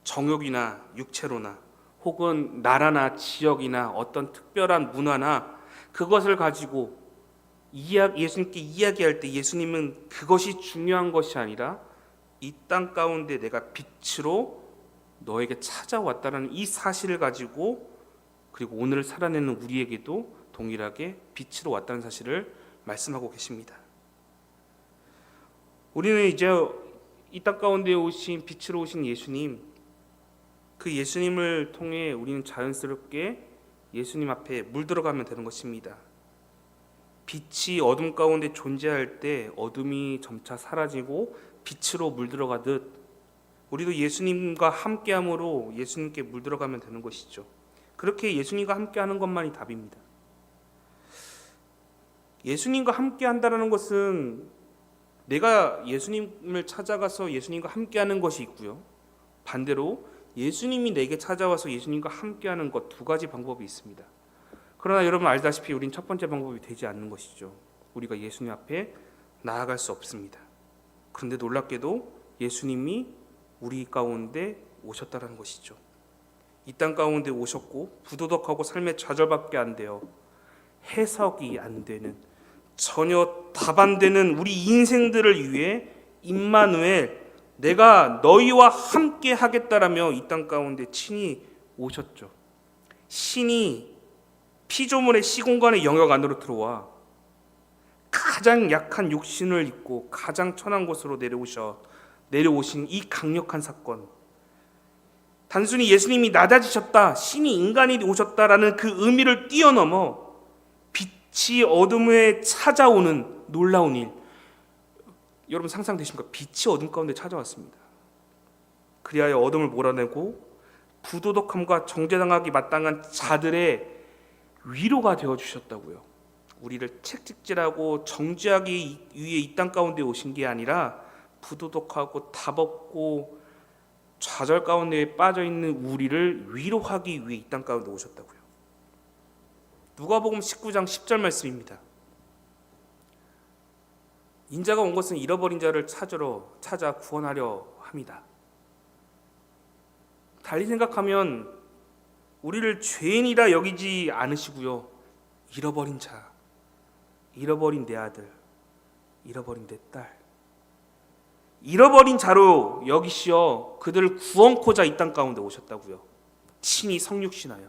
정욕이나 육체로나 혹은 나라나 지역이나 어떤 특별한 문화나 그것을 가지고 예수님께 이야기할 때 예수님은 그것이 중요한 것이 아니라 이 땅 가운데 내가 빛으로 너에게 찾아왔다는 이 사실을 가지고 그리고 오늘을 살아내는 우리에게도 동일하게 빛으로 왔다는 사실을 말씀하고 계십니다. 우리는 이제 이 땅 가운데 오신 빛으로 오신 예수님, 그 예수님을 통해 우리는 자연스럽게 예수님 앞에 물들어가면 되는 것입니다. 빛이 어둠 가운데 존재할 때 어둠이 점차 사라지고 빛으로 물들어가듯 우리도 예수님과 함께함으로 예수님께 물들어가면 되는 것이죠. 그렇게 예수님과 함께하는 것만이 답입니다. 예수님과 함께한다는 것은 내가 예수님을 찾아가서 예수님과 함께하는 것이 있고요. 반대로 예수님이 내게 찾아와서 예수님과 함께하는 것 두 가지 방법이 있습니다. 그러나 여러분 알다시피 우린 첫 번째 방법이 되지 않는 것이죠. 우리가 예수님 앞에 나아갈 수 없습니다. 그런데 놀랍게도 예수님이 우리 가운데 오셨다는 것이죠. 이 땅 가운데 오셨고 부도덕하고 삶의 좌절밖에 안 되어 해석이 안 되는 전혀 답 안 되는 우리 인생들을 위해 임마누엘 내가 너희와 함께 하겠다라며 이 땅 가운데 친히 오셨죠. 신이 피조물의 시공간의 영역 안으로 들어와 가장 약한 육신을 입고 가장 천한 곳으로 내려오신 이 강력한 사건, 단순히 예수님이 낮아지셨다, 신이 인간이 오셨다라는 그 의미를 뛰어넘어 빛이 어둠에 찾아오는 놀라운 일. 여러분 상상되십니까? 빛이 어둠 가운데 찾아왔습니다. 그리하여 어둠을 몰아내고 부도덕함과 정죄당하기 마땅한 자들의 위로가 되어주셨다고요. 우리를 채찍질하고 정죄하기 위해 이 땅 가운데 오신 게 아니라 부도덕하고 답없고 좌절 가운데 빠져있는 우리를 위로하기 위해 이 땅 가운데 오셨다고요. 누가복음 19장 10절 말씀입니다. 인자가 온 것은 잃어버린 자를 찾아 구원하려 함이다. 달리 생각하면 우리를 죄인이라 여기지 않으시고요. 잃어버린 자, 잃어버린 내 아들, 잃어버린 내 딸, 잃어버린 자로 여기시어 그들을 구원코자 이 땅 가운데 오셨다고요. 친히 성육신하여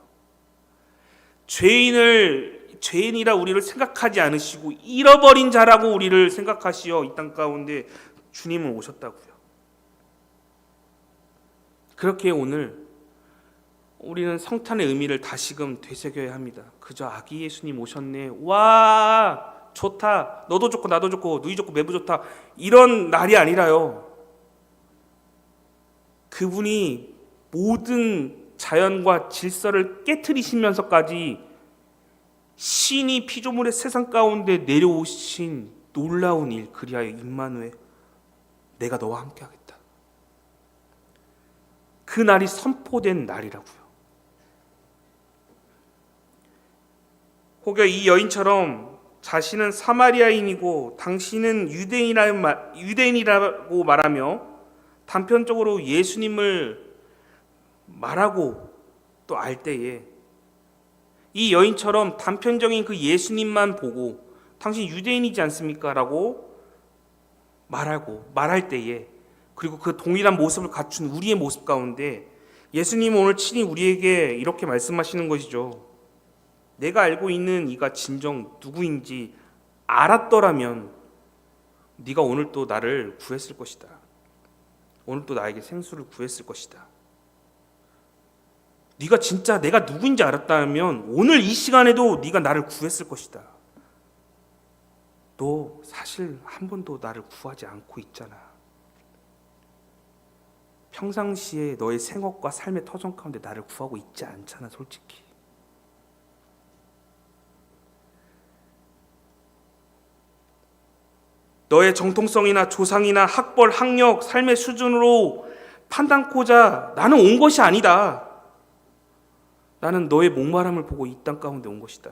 죄인이라 우리를 생각하지 않으시고 잃어버린 자라고 우리를 생각하시어 이 땅 가운데 주님은 오셨다고요. 그렇게 오늘 우리는 성탄의 의미를 다시금 되새겨야 합니다. 그저 아기 예수님 오셨네. 와, 좋다. 너도 좋고 나도 좋고 누이 좋고 매부 좋다. 이런 날이 아니라요. 그분이 모든 자연과 질서를 깨트리시면서까지 신이 피조물의 세상 가운데 내려오신 놀라운 일, 그리하여 임마누엘, 내가 너와 함께 하겠다. 그 날이 선포된 날이라고요. 혹여 이 여인처럼 자신은 사마리아인이고 당신은 유대인이라고 말하며 단편적으로 예수님을 말하고 또 알 때에 이 여인처럼 단편적인 그 예수님만 보고 당신 유대인이지 않습니까? 라고 말할 때에, 그리고 그 동일한 모습을 갖춘 우리의 모습 가운데 예수님은 오늘 친히 우리에게 이렇게 말씀하시는 것이죠. 내가 알고 있는 이가 진정 누구인지 알았더라면 네가 오늘 또 나를 구했을 것이다. 오늘 또 나에게 생수를 구했을 것이다. 네가 진짜 내가 누구인지 알았다면 오늘 이 시간에도 네가 나를 구했을 것이다. 너 사실 한 번도 나를 구하지 않고 있잖아. 평상시에 너의 생업과 삶의 터전 가운데 나를 구하고 있지 않잖아, 솔직히. 너의 정통성이나 조상이나 학벌, 학력, 삶의 수준으로 판단코자 나는 온 것이 아니다. 나는 너의 목마름을 보고 이 땅 가운데 온 것이다.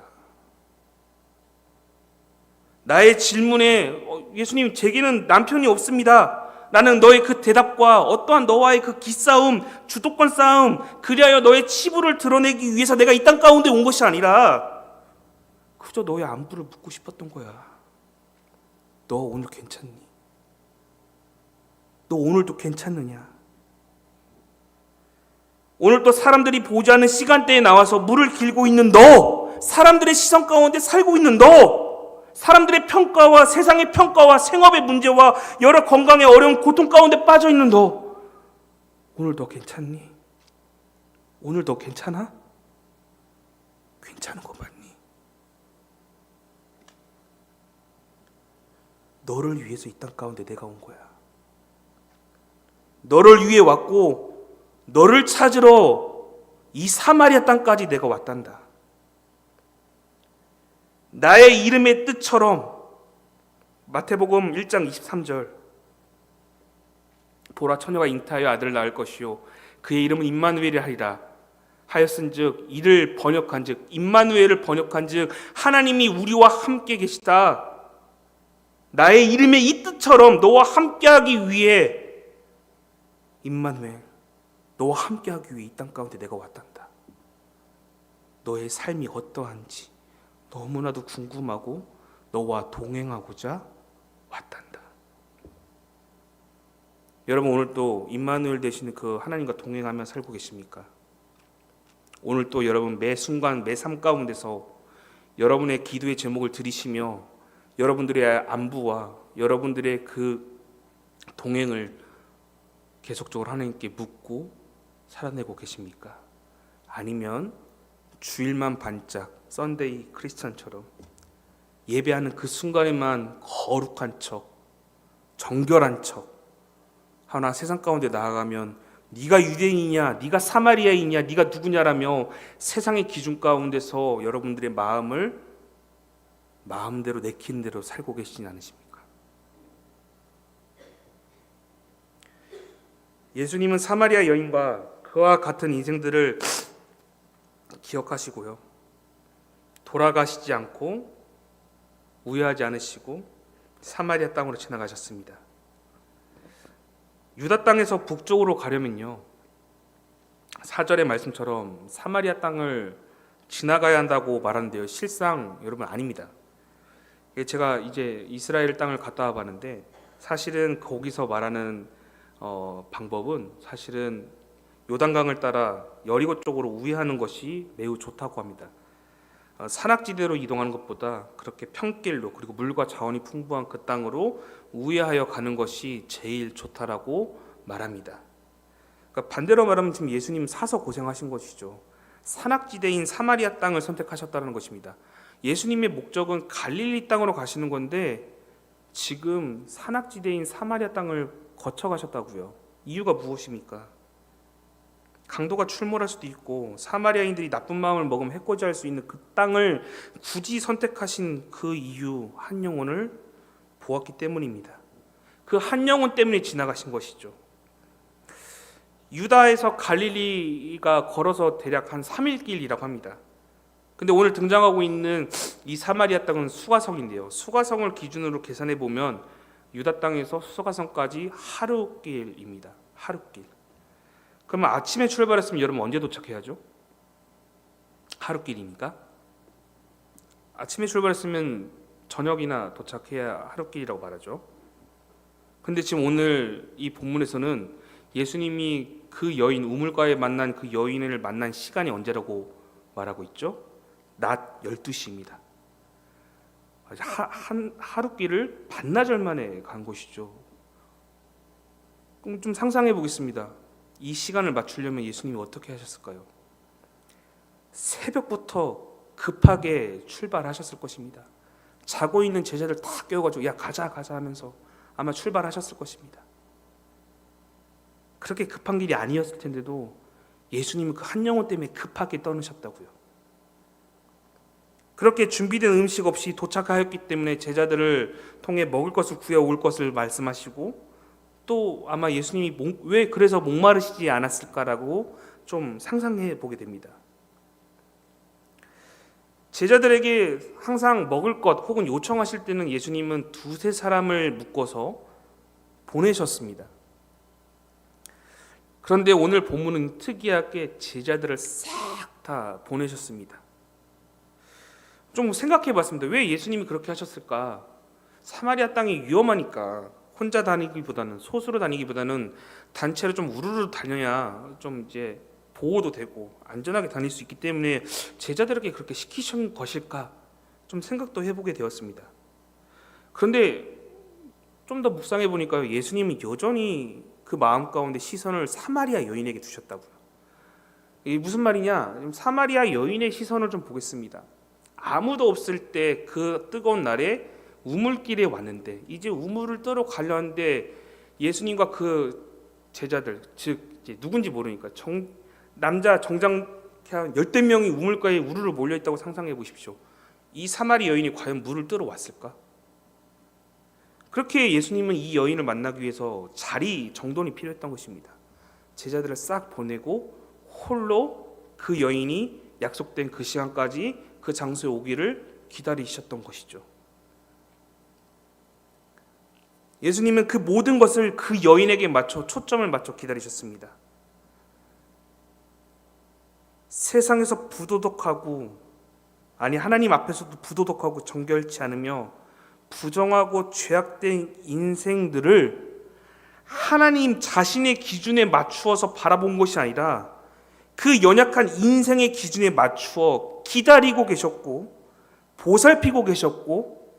나의 질문에 예수님, 제게는 남편이 없습니다. 나는 너의 그 대답과 어떠한 너와의 그 기싸움, 주도권 싸움, 그리하여 너의 치부를 드러내기 위해서 내가 이 땅 가운데 온 것이 아니라 그저 너의 안부를 묻고 싶었던 거야. 너 오늘 괜찮니? 너 오늘도 괜찮느냐? 오늘 또 사람들이 보지 않는 시간대에 나와서 물을 길고 있는 너, 사람들의 시선 가운데 살고 있는 너, 사람들의 평가와 세상의 평가와 생업의 문제와 여러 건강의 어려운 고통 가운데 빠져 있는 너, 오늘 너 괜찮니? 오늘 너 괜찮아? 괜찮은 거 맞니? 너를 위해서 이 땅 가운데 내가 온 거야. 너를 위해 왔고 너를 찾으러 이 사마리아 땅까지 내가 왔단다. 나의 이름의 뜻처럼 마태복음 1장 23절 보라, 처녀가 잉태하여 아들을 낳을 것이요 그의 이름은 임마누엘이라 하리라 하였은즉, 이를 번역한즉, 임마누엘을 번역한즉 하나님이 우리와 함께 계시다. 나의 이름의 이 뜻처럼 너와 함께하기 위해, 임마누엘, 너와 함께하기 위해 이 땅 가운데 내가 왔단다. 너의 삶이 어떠한지 너무나도 궁금하고 너와 동행하고자 왔단다. 여러분, 오늘 또 임마누엘 되시는 그 하나님과 동행하며 살고 계십니까? 오늘 또 여러분 매 순간 매 삶 가운데서 여러분의 기도의 제목을 들이시며 여러분들의 안부와 여러분들의 그 동행을 계속적으로 하나님께 묻고 살아내고 계십니까? 아니면 주일만 반짝 썬데이 크리스천처럼 예배하는 그 순간에만 거룩한 척, 정결한 척 하나 세상 가운데 나아가면 네가 유대인이냐, 네가 사마리아인이냐, 네가 누구냐라며 세상의 기준 가운데서 여러분들의 마음을 마음대로 내키는 대로 살고 계시진 않으십니까? 예수님은 사마리아 여인과 그와 같은 인생들을 기억하시고요, 돌아가시지 않고 우회하지 않으시고 사마리아 땅으로 지나가셨습니다. 유다 땅에서 북쪽으로 가려면요, 4절의 말씀처럼 사마리아 땅을 지나가야 한다고 말하는데요, 실상 여러분 아닙니다. 제가 이제 이스라엘 땅을 갔다 와봤는데 사실은 거기서 말하는 방법은 사실은 요단강을 따라 여리고 쪽으로 우회하는 것이 매우 좋다고 합니다. 산악지대로 이동하는 것보다 그렇게 평길로 그리고 물과 자원이 풍부한 그 땅으로 우회하여 가는 것이 제일 좋다라고 말합니다. 그러니까 반대로 말하면 지금 예수님 사서 고생하신 것이죠. 산악지대인 사마리아 땅을 선택하셨다는 것입니다. 예수님의 목적은 갈릴리 땅으로 가시는 건데 지금 산악지대인 사마리아 땅을 거쳐가셨다고요. 이유가 무엇입니까? 강도가 출몰할 수도 있고 사마리아인들이 나쁜 마음을 먹으면 해코지할 수 있는 그 땅을 굳이 선택하신 그 이유, 한 영혼을 보았기 때문입니다. 그 한 영혼 때문에 지나가신 것이죠. 유다에서 갈릴리가 걸어서 대략 한 3일 길이라고 합니다. 근데 오늘 등장하고 있는 이 사마리아 땅은 수가성인데요. 수가성을 기준으로 계산해 보면 유다 땅에서 수가성까지 하루길입니다. 하루길. 그러면 아침에 출발했으면 여러분 언제 도착해야죠? 하루길이니까. 아침에 출발했으면 저녁이나 도착해야 하루길이라고 말하죠. 근데 지금 오늘 이 본문에서는 예수님이 그 여인, 우물가에 만난 그 여인을 만난 시간이 언제라고 말하고 있죠? 낮 12시입니다. 하루길을 반나절 만에 간 것이죠. 그럼 좀 상상해 보겠습니다. 이 시간을 맞추려면 예수님이 어떻게 하셨을까요? 새벽부터 급하게 출발하셨을 것입니다. 자고 있는 제자들 다 깨워가지고 야 가자 하면서 아마 출발하셨을 것입니다. 그렇게 급한 길이 아니었을 텐데도 예수님은 그 한 영혼 때문에 급하게 떠나셨다고요. 그렇게 준비된 음식 없이 도착하였기 때문에 제자들을 통해 먹을 것을 구해올 것을 말씀하시고 또 아마 예수님이 왜 그래서 목마르시지 않았을까라고 좀 상상해 보게 됩니다. 제자들에게 항상 먹을 것 혹은 요청하실 때는 예수님은 두세 사람을 묶어서 보내셨습니다. 그런데 오늘 본문은 특이하게 제자들을 싹 다 보내셨습니다. 좀 생각해 봤습니다. 왜 예수님이 그렇게 하셨을까? 사마리아 땅이 위험하니까 혼자 다니기보다는 소수로 다니기보다는 단체로 좀 우르르 다녀야 좀 이제 보호도 되고 안전하게 다닐 수 있기 때문에 제자들에게 그렇게 시키신 것일까? 좀 생각도 해보게 되었습니다. 그런데 좀 더 묵상해 보니까 예수님은 여전히 그 마음 가운데 시선을 사마리아 여인에게 두셨다고요. 이게 무슨 말이냐? 사마리아 여인의 시선을 좀 보겠습니다. 아무도 없을 때 그 뜨거운 날에 우물길에 왔는데 이제 우물을 뜨러 가려는데 예수님과 그 제자들, 즉 이제 누군지 모르니까 남자 정장 한 10대 명이 우물가에 우르르 몰려 있다고 상상해 보십시오. 이 사마리 여인이 과연 물을 뜨러 왔을까? 그렇게 예수님은 이 여인을 만나기 위해서 자리 정돈이 필요했던 것입니다. 제자들을 싹 보내고 홀로 그 여인이 약속된 그 시간까지 그 장소에 오기를 기다리셨던 것이죠. 예수님은 그 모든 것을 그 여인에게 맞춰 초점을 맞춰 기다리셨습니다. 세상에서 부도덕하고 하나님 앞에서도 부도덕하고 정결치 않으며 부정하고 죄악된 인생들을 하나님 자신의 기준에 맞추어서 바라본 것이 아니라 그 연약한 인생의 기준에 맞추어 기다리고 계셨고 보살피고 계셨고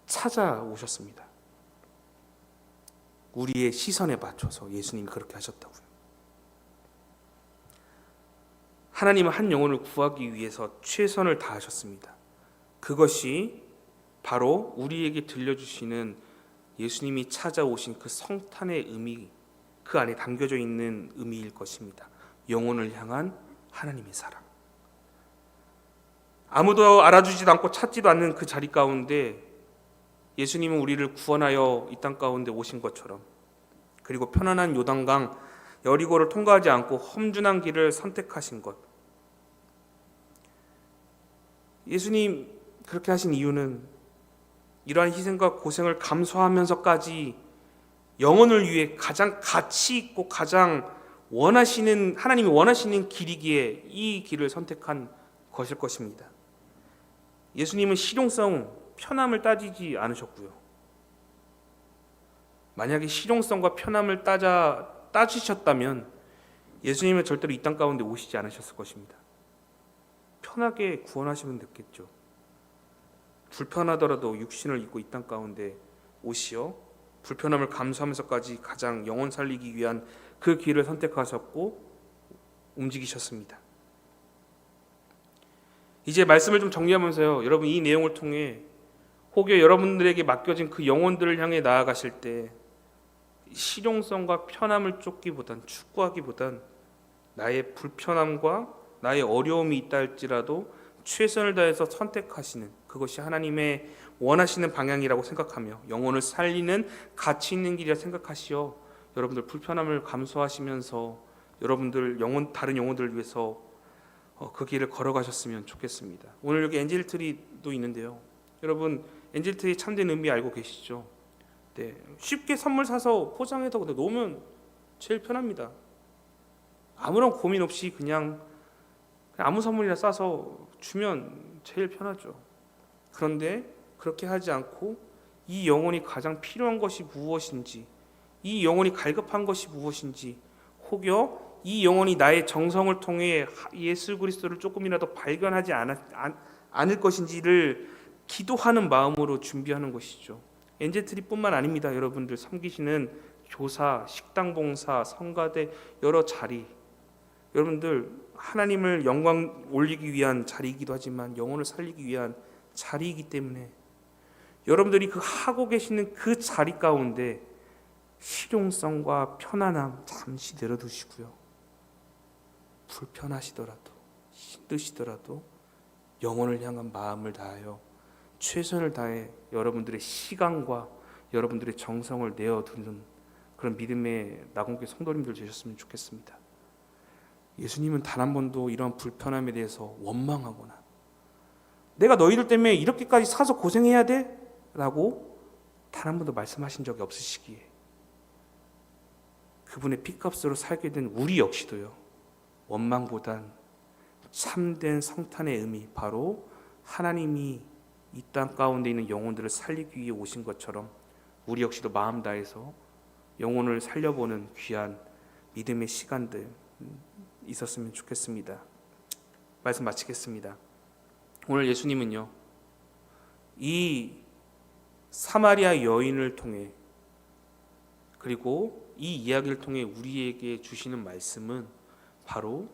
찾아오셨습니다. 우리의 시선에 맞춰서 예수님이 그렇게 하셨다고요. 하나님은 한 영혼을 구하기 위해서 최선을 다하셨습니다. 그것이 바로 우리에게 들려주시는 예수님이 찾아오신 그 성탄의 의미, 그 안에 담겨져 있는 의미일 것입니다. 영혼을 향한 하나님의 사랑. 아무도 알아주지도 않고 찾지도 않는 그 자리 가운데 예수님은 우리를 구원하여 이 땅 가운데 오신 것처럼, 그리고 편안한 요단강 여리고를 통과하지 않고 험준한 길을 선택하신 것, 예수님 그렇게 하신 이유는 이러한 희생과 고생을 감수하면서까지 영혼을 위해 가장 가치 있고 가장 하나님이 원하시는 길이기에 이 길을 선택한 것일 것입니다. 예수님은 실용성, 편함을 따지지 않으셨고요. 만약에 실용성과 편함을 따지셨다면 예수님은 절대로 이 땅 가운데 오시지 않으셨을 것입니다. 편하게 구원하시면 됐겠죠. 불편하더라도 육신을 입고 이 땅 가운데 오시어 불편함을 감수하면서까지 가장 영혼 살리기 위한 그 길을 선택하셨고 움직이셨습니다. 이제 말씀을 좀 정리하면서요, 여러분 이 내용을 통해 혹여 여러분들에게 맡겨진 그 영혼들을 향해 나아가실 때 실용성과 편함을 쫓기보단, 추구하기보단 나의 불편함과 나의 어려움이 있다 할지라도 최선을 다해서 선택하시는, 그것이 하나님의 원하시는 방향이라고 생각하며 영혼을 살리는 가치 있는 길이라 생각하시어 여러분들 불편함을 감수하시면서 여러분들 다른 영혼들을 위해서 그 길을 걸어가셨으면 좋겠습니다. 오늘 여기 엔젤트리도 있는데요, 여러분 엔젤트리 참된 의미 알고 계시죠? 네, 쉽게 선물 사서 포장해서 놓으면 제일 편합니다. 아무런 고민 없이 그냥 아무 선물이나 싸서 주면 제일 편하죠. 그런데 그렇게 하지 않고 이 영혼이 가장 필요한 것이 무엇인지, 이 영혼이 갈급한 것이 무엇인지, 혹여 이 영혼이 나의 정성을 통해 예수 그리스도를 조금이라도 발견하지 않을 것인지를 기도하는 마음으로 준비하는 것이죠. 엔젤트리뿐만 아닙니다. 여러분들 섬기시는 교사, 식당봉사, 성가대 여러 자리, 여러분들 하나님을 영광 올리기 위한 자리이기도 하지만 영혼을 살리기 위한 자리이기 때문에 여러분들이 그 하고 계시는 그 자리 가운데 실용성과 편안함 잠시 내려두시고요, 불편하시더라도 힘드시더라도 영혼을 향한 마음을 다하여 최선을 다해 여러분들의 시간과 여러분들의 정성을 내어두는 그런 믿음의 나공교회 성도님들 되셨으면 좋겠습니다. 예수님은 단 한 번도 이런 불편함에 대해서 원망하거나 내가 너희들 때문에 이렇게까지 사서 고생해야 돼? 라고 단 한 번도 말씀하신 적이 없으시기에 그분의 피값으로 살게 된 우리 역시도요, 원망보단 참된 성탄의 의미, 바로 하나님이 이 땅 가운데 있는 영혼들을 살리기 위해 오신 것처럼 우리 역시도 마음 다해서 영혼을 살려보는 귀한 믿음의 시간들 있었으면 좋겠습니다. 말씀 마치겠습니다. 오늘 예수님은요, 이 사마리아 여인을 통해, 그리고 이 이야기를 통해 우리에게 주시는 말씀은 바로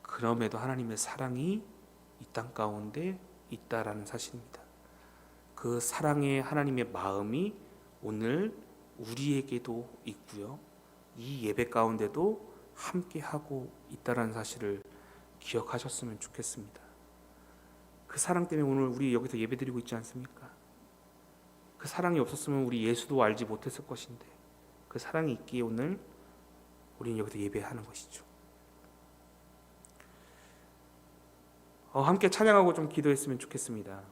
그럼에도 하나님의 사랑이 이 땅 가운데 있다라는 사실입니다. 그 사랑의 하나님의 마음이 오늘 우리에게도 있고요, 이 예배 가운데도 함께 하고 있다라는 사실을 기억하셨으면 좋겠습니다. 그 사랑 때문에 오늘 우리 여기서 예배드리고 있지 않습니까? 그 사랑이 없었으면 우리 예수도 알지 못했을 것인데 그 사랑이 있기에 오늘 우리는 여기서 예배하는 것이죠. 함께 찬양하고 좀 기도했으면 좋겠습니다.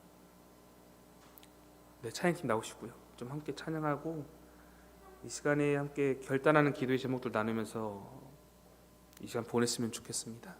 네, 찬양팀 나오시고요, 좀 함께 찬양하고 이 시간에 함께 결단하는 기도의 제목들 나누면서 이 시간 보냈으면 좋겠습니다.